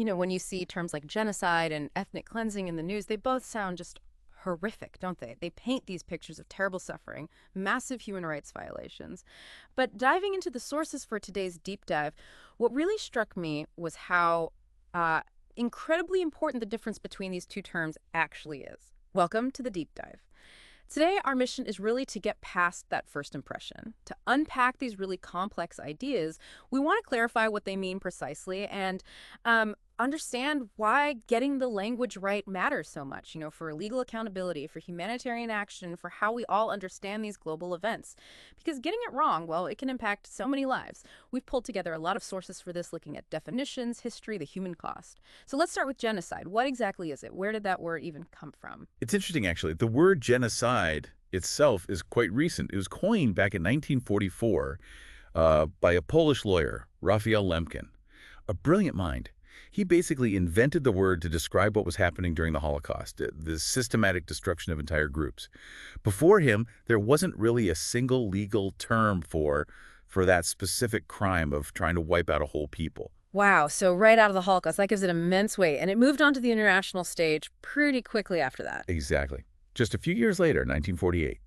When you see terms like genocide and ethnic cleansing in the news, they both sound just horrific, don't they? They paint these pictures of terrible suffering, massive human rights violations. But diving into the sources for today's deep dive, what really struck me was how incredibly important the difference between these two terms actually is. Welcome to the deep dive. Today, our mission is really to get past that first impression, to unpack these really complex ideas. We want to clarify what they mean precisely and understand why getting the language right matters so much, for legal accountability, for humanitarian action, for how we all understand these global events. Because getting it wrong, well, it can impact so many lives. We've pulled together a lot of sources for this, looking at definitions, history, the human cost. So let's start with genocide. What exactly is it? Where did that word even come from? It's interesting, actually. The word genocide itself is quite recent. It was coined back in 1944 by a Polish lawyer, Raphael Lemkin, a brilliant mind. He basically invented the word to describe what was happening during the Holocaust, the systematic destruction of entire groups. Before him, there wasn't really a single legal term for that specific crime of trying to wipe out a whole people. Wow, so right out of the Holocaust, that gives it immense weight. And it moved onto the international stage pretty quickly after that. Exactly. Just a few years later, 1948,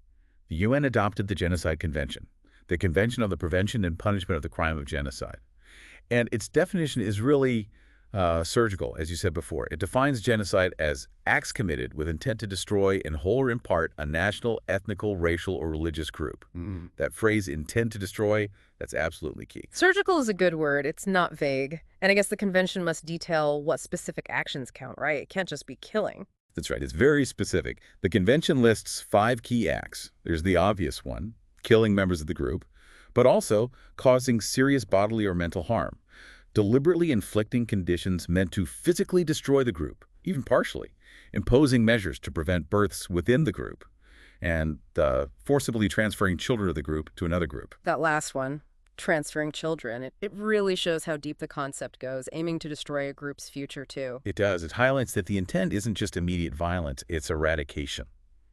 the UN adopted the Genocide Convention, the Convention on the Prevention and Punishment of the Crime of Genocide. And its definition is really surgical, as you said before. It defines genocide as acts committed with intent to destroy in whole or in part a national, ethnical, racial, or religious group. That phrase, intent to destroy, that's absolutely key. Surgical is a good word. It's not vague. And I guess the convention must detail what specific actions count, right? It can't just be killing. That's right. It's very specific. The convention lists 5 key acts. There's the obvious one, killing members of the group, but also causing serious bodily or mental harm, deliberately inflicting conditions meant to physically destroy the group, even partially, imposing measures to prevent births within the group, and forcibly transferring children of the group to another group. That last one, transferring children, it really shows how deep the concept goes, aiming to destroy a group's future, too. It does. It highlights that the intent isn't just immediate violence, it's eradication.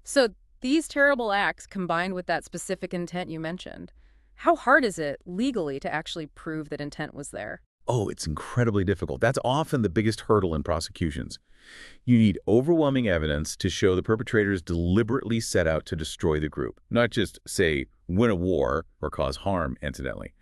So these terrible acts combined with that specific intent you mentioned, how hard is it legally to actually prove that intent was there? Oh, it's incredibly difficult. That's often the biggest hurdle in prosecutions. You need overwhelming evidence to show the perpetrators deliberately set out to destroy the group, not just, say, win a war or cause harm, incidentally.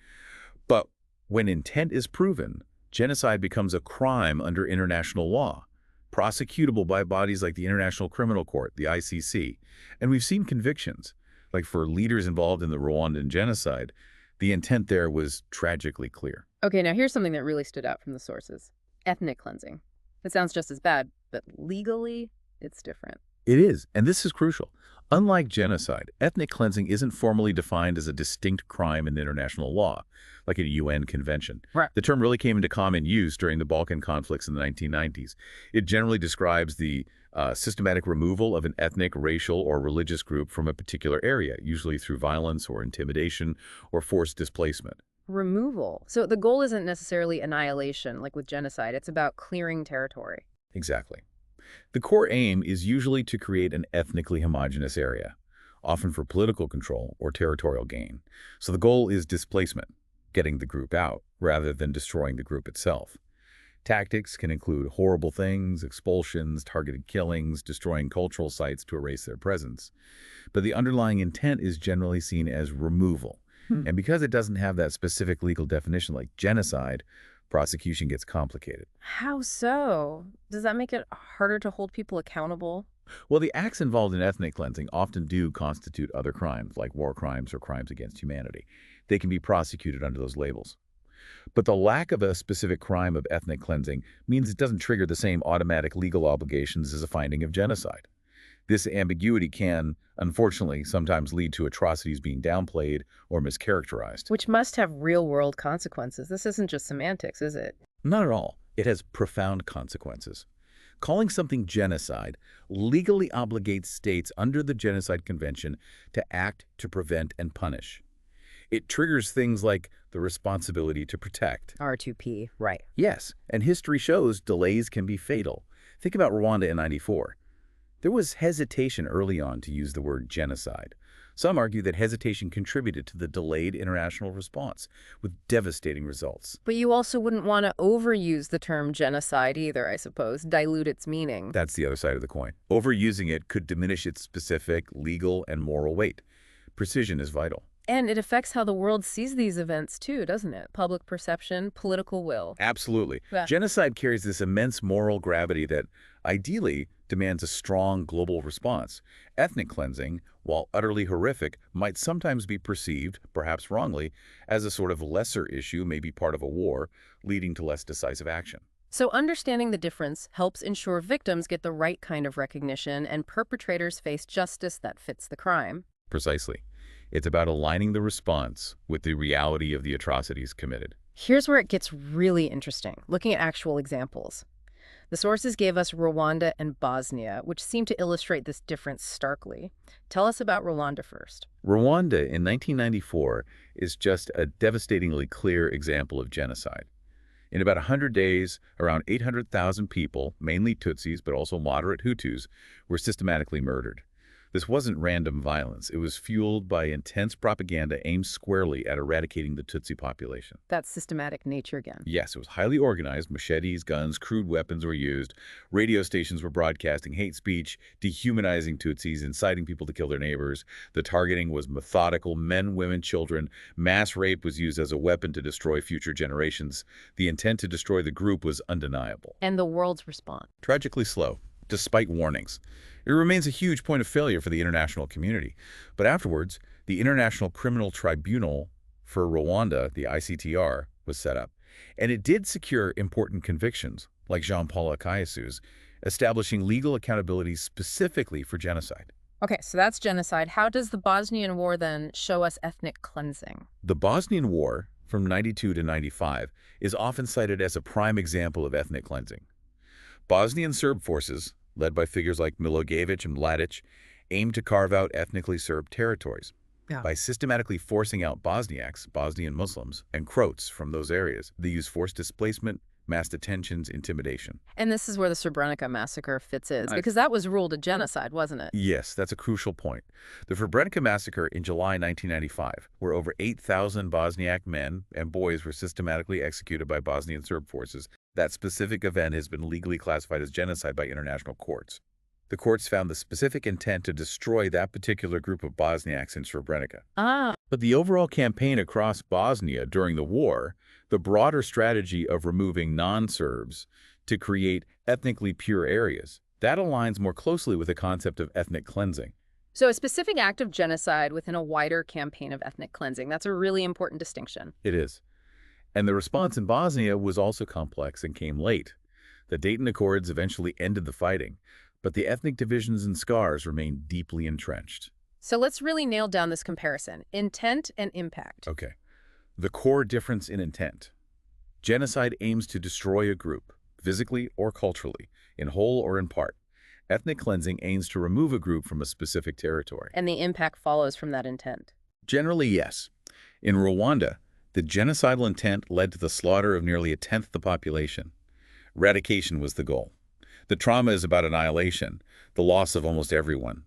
But when intent is proven, genocide becomes a crime under international law, prosecutable by bodies like the International Criminal Court, the ICC. And we've seen convictions, like for leaders involved in the Rwandan genocide. The intent there was tragically clear. Okay, now here's something that really stood out from the sources. Ethnic cleansing. It sounds just as bad, but legally, it's different. It is, and this is crucial. Unlike genocide, ethnic cleansing isn't formally defined as a distinct crime in international law, like a UN convention. Right. The term really came into common use during the Balkan conflicts in the 1990s. It generally describes the systematic removal of an ethnic, racial, or religious group from a particular area, usually through violence or intimidation or forced displacement. Removal. So the goal isn't necessarily annihilation, like with genocide. It's about clearing territory. Exactly. The core aim is usually to create an ethnically homogeneous area, often for political control or territorial gain. So the goal is displacement, getting the group out, rather than destroying the group itself. Tactics can include horrible things, expulsions, targeted killings, destroying cultural sites to erase their presence. But the underlying intent is generally seen as removal. And because it doesn't have that specific legal definition like genocide, prosecution gets complicated. How so? Does that make it harder to hold people accountable? Well, the acts involved in ethnic cleansing often do constitute other crimes, like war crimes or crimes against humanity. They can be prosecuted under those labels. But the lack of a specific crime of ethnic cleansing means it doesn't trigger the same automatic legal obligations as a finding of genocide. This ambiguity can, unfortunately, sometimes lead to atrocities being downplayed or mischaracterized. Which must have real-world consequences. This isn't just semantics, is it? Not at all. It has profound consequences. Calling something genocide legally obligates states under the Genocide Convention to act to prevent and punish. It triggers things like the responsibility to protect. R2P, right. Yes, and history shows delays can be fatal. Think about Rwanda in '94. There was hesitation early on to use the word genocide. Some argue that hesitation contributed to the delayed international response, with devastating results. But you also wouldn't want to overuse the term genocide either, I suppose, dilute its meaning. That's the other side of the coin. Overusing it could diminish its specific legal and moral weight. Precision is vital. And it affects how the world sees these events too, doesn't it? Public perception, political will. Absolutely. Yeah. Genocide carries this immense moral gravity that, ideally, demands a strong global response. Ethnic cleansing, while utterly horrific, might sometimes be perceived, perhaps wrongly, as a sort of lesser issue, maybe part of a war, leading to less decisive action. So understanding the difference helps ensure victims get the right kind of recognition and perpetrators face justice that fits the crime. Precisely. It's about aligning the response with the reality of the atrocities committed. Here's where it gets really interesting, looking at actual examples. The sources gave us Rwanda and Bosnia, which seem to illustrate this difference starkly. Tell us about Rwanda first. Rwanda in 1994 is just a devastatingly clear example of genocide. In about 100 days, around 800,000 people, mainly Tutsis but also moderate Hutus, were systematically murdered. This wasn't random violence. It was fueled by intense propaganda aimed squarely at eradicating the Tutsi population. That's systematic nature again. Yes, it was highly organized. Machetes, guns, crude weapons were used. Radio stations were broadcasting hate speech, dehumanizing Tutsis, inciting people to kill their neighbors. The targeting was methodical. Men, women, children. Mass rape was used as a weapon to destroy future generations. The intent to destroy the group was undeniable. And the world's response. Tragically slow, despite warnings. It remains a huge point of failure for the international community. But afterwards, the International Criminal Tribunal for Rwanda, the ICTR, was set up. And it did secure important convictions, like Jean-Paul Akayasu's, establishing legal accountability specifically for genocide. Okay, so that's genocide. How does the Bosnian War then show us ethnic cleansing? The Bosnian War, from 92 to 95, is often cited as a prime example of ethnic cleansing. Bosnian Serb forces, led by figures like Milošević and Mladić, aimed to carve out ethnically Serb territories. Yeah. By systematically forcing out Bosniaks, Bosnian Muslims, and Croats from those areas, they used forced displacement, mass detentions, intimidation. And this is where the Srebrenica massacre fits in, because that was ruled a genocide, wasn't it? Yes, that's a crucial point. The Srebrenica massacre in July 1995, where over 8,000 Bosniak men and boys were systematically executed by Bosnian Serb forces, that specific event has been legally classified as genocide by international courts. The courts found the specific intent to destroy that particular group of Bosniaks in Srebrenica. Ah. But the overall campaign across Bosnia during the war, the broader strategy of removing non-Serbs to create ethnically pure areas, that aligns more closely with the concept of ethnic cleansing. So a specific act of genocide within a wider campaign of ethnic cleansing. That's a really important distinction. It is. And the response in Bosnia was also complex and came late. The Dayton Accords eventually ended the fighting, but the ethnic divisions and scars remained deeply entrenched. So let's really nail down this comparison. Intent and impact. Okay. The core difference in intent. Genocide aims to destroy a group, physically or culturally, in whole or in part. Ethnic cleansing aims to remove a group from a specific territory. And the impact follows from that intent. Generally, yes. In Rwanda, the genocidal intent led to the slaughter of nearly a tenth the population. Eradication was the goal. The trauma is about annihilation, the loss of almost everyone.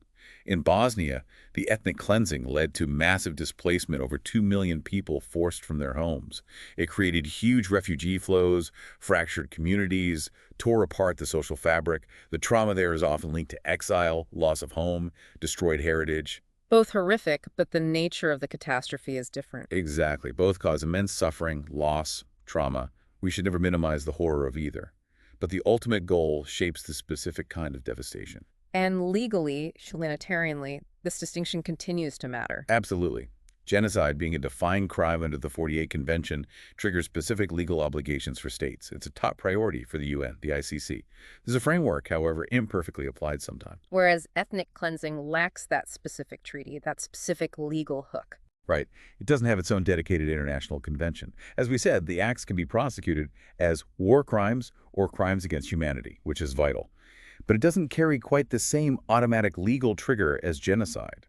In Bosnia, the ethnic cleansing led to massive displacement, over 2 million people forced from their homes. It created huge refugee flows, fractured communities, tore apart the social fabric. The trauma there is often linked to exile, loss of home, destroyed heritage. Both horrific, but the nature of the catastrophe is different. Exactly. Both cause immense suffering, loss, trauma. We should never minimize the horror of either. But the ultimate goal shapes the specific kind of devastation. And legally, humanitarianly, this distinction continues to matter. Absolutely. Genocide, being a defined crime under the 48 Convention, triggers specific legal obligations for states. It's a top priority for the UN, the ICC. There's a framework, however, imperfectly applied sometimes. Whereas ethnic cleansing lacks that specific treaty, that specific legal hook. Right. It doesn't have its own dedicated international convention. As we said, the acts can be prosecuted as war crimes or crimes against humanity, which is vital. But it doesn't carry quite the same automatic legal trigger as genocide.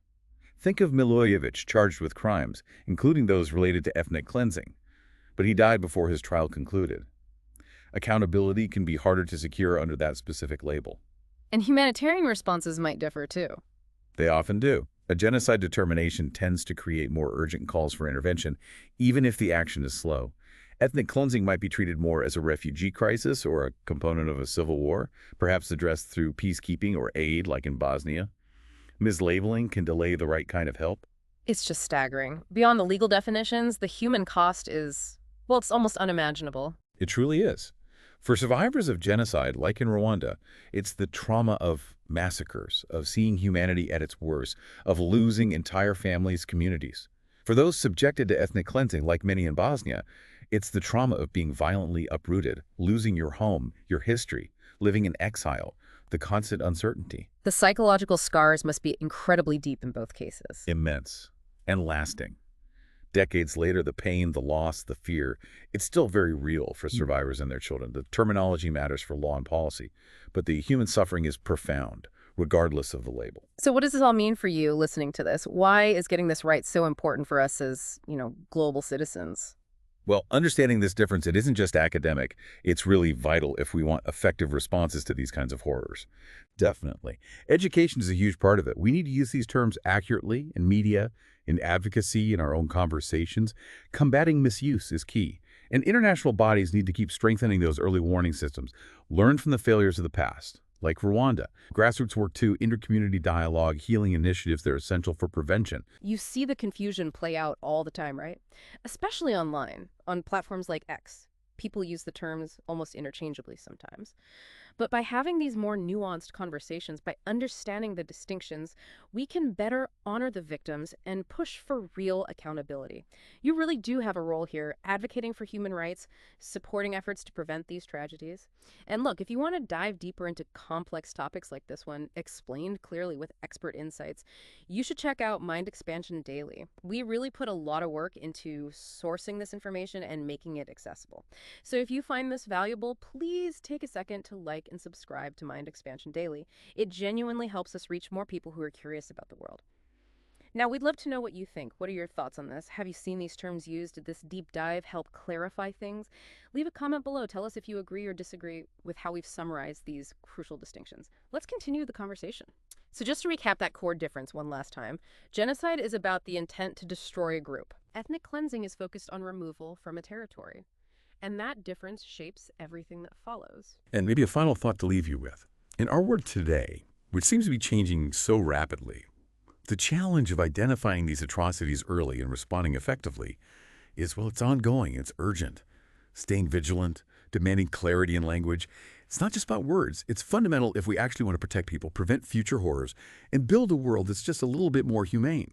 Think of Milošević charged with crimes, including those related to ethnic cleansing. But he died before his trial concluded. Accountability can be harder to secure under that specific label. And humanitarian responses might differ too. They often do. A genocide determination tends to create more urgent calls for intervention, even if the action is slow. Ethnic cleansing might be treated more as a refugee crisis or a component of a civil war, perhaps addressed through peacekeeping or aid, like in Bosnia. Mislabeling can delay the right kind of help. It's just staggering. Beyond the legal definitions, the human cost is, well, it's almost unimaginable. It truly is. For survivors of genocide, like in Rwanda, it's the trauma of massacres, of seeing humanity at its worst, of losing entire families, communities. For those subjected to ethnic cleansing, like many in Bosnia, it's the trauma of being violently uprooted, losing your home, your history, living in exile, the constant uncertainty. The psychological scars must be incredibly deep in both cases. Immense and lasting. Decades later, the pain, the loss, the fear, it's still very real for survivors and their children. The terminology matters for law and policy, but the human suffering is profound, regardless of the label. So what does this all mean for you listening to this? Why is getting this right so important for us as, global citizens? Well, understanding this difference, it isn't just academic. It's really vital if we want effective responses to these kinds of horrors. Definitely. Education is a huge part of it. We need to use these terms accurately in media, in advocacy, in our own conversations. Combating misuse is key. And international bodies need to keep strengthening those early warning systems. Learn from the failures of the past, like Rwanda. Grassroots work too, intercommunity dialogue, healing initiatives that are essential for prevention. You see the confusion play out all the time, right? Especially online, on platforms like X. People use the terms almost interchangeably sometimes. But by having these more nuanced conversations, by understanding the distinctions, we can better honor the victims and push for real accountability. You really do have a role here, advocating for human rights, supporting efforts to prevent these tragedies. And look, if you want to dive deeper into complex topics like this one, explained clearly with expert insights, you should check out Mind Expansion Daily. We really put a lot of work into sourcing this information and making it accessible. So if you find this valuable, please take a second to like and subscribe to Mind Expansion Daily. It genuinely helps us reach more people who are curious about the world. Now, we'd love to know what you think. What are your thoughts on this? Have you seen these terms used? Did this deep dive help clarify things? Leave a comment below. Tell us if you agree or disagree with how we've summarized these crucial distinctions. Let's continue the conversation. So just to recap that core difference one last time, genocide is about the intent to destroy a group. Ethnic cleansing is focused on removal from a territory. And that difference shapes everything that follows. And maybe a final thought to leave you with. In our world today, which seems to be changing so rapidly, the challenge of identifying these atrocities early and responding effectively is, well, it's ongoing, it's urgent. Staying vigilant, demanding clarity in language. It's not just about words. It's fundamental if we actually want to protect people, prevent future horrors, and build a world that's just a little bit more humane.